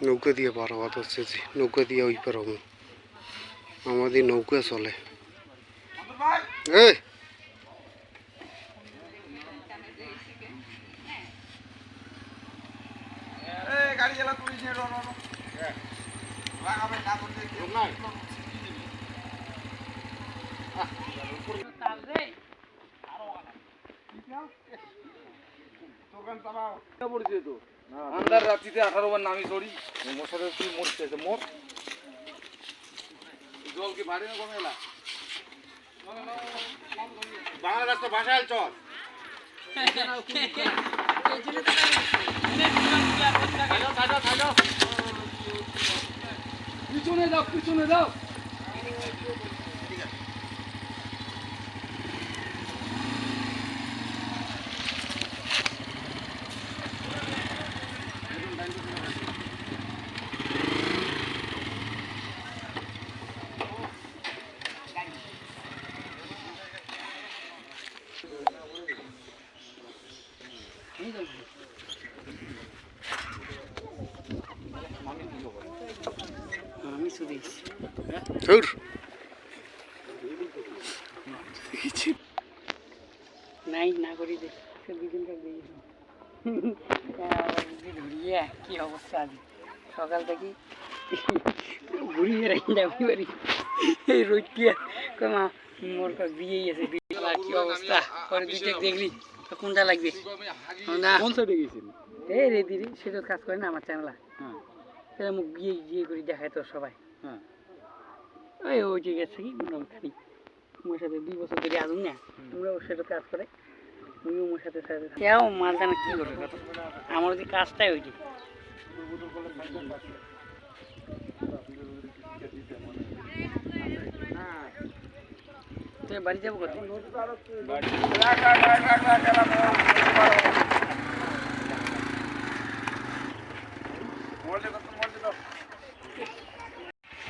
নৌকা দিয়ে পার হওয়া হচ্ছে যে নৌকা দিয়ে ওই পার হবো আমাদের নৌকা চলে এই গাড়ি চালা পুলিশ আন্দার রাত্রিতে 18 বার নামি সরি মশাদের কি মরতেছে মোর জল কি বাড়ি না কমে এলা বাংলা রাস্তা ভাষায় চল পিছনে যাও পিছনে যাও আমি শুধু নাই না করি দে দুদিনকার ঘুরিয়ে কি অবস্থা আছে সকাল থেকে ঘুরিয়ে রাখি যাবি বাড়ি এই রোদটিয়া কমা মোর বিয়ে আছে কি অবস্থা পরে দুইটা দেখলি তো কোনটা লাগবে না কোন সাইডে গেছিল এই রে দিদি সেটা কাজ করে না আমার চ্যানেলা হ্যাঁ মুখ বিয়ে বিয়ে করে দেখায় তো সবাই হ্যাঁ ওই ওই যে গেছে কি মোটামুটি আমার সাথে 2 বছর ধরে আসুন না তোমরা ওর সাথে কাজ করে তুমিও আমার সাথে সাথে কেউ মাল জানা কি করবে কথা আমার যে কাজটাই ওইটি তুই বাড়ি যাবো কত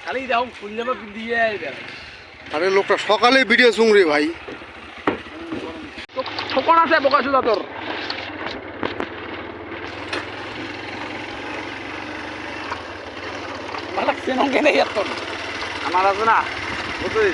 খালি যাও ফুল যাবে দিয়ে আরে লোকটা সকালে ভিডিও চুংরে ভাই কোন আছে বোকা সুদা তোর ভালো কেন কেন আমার আছে না বুঝলি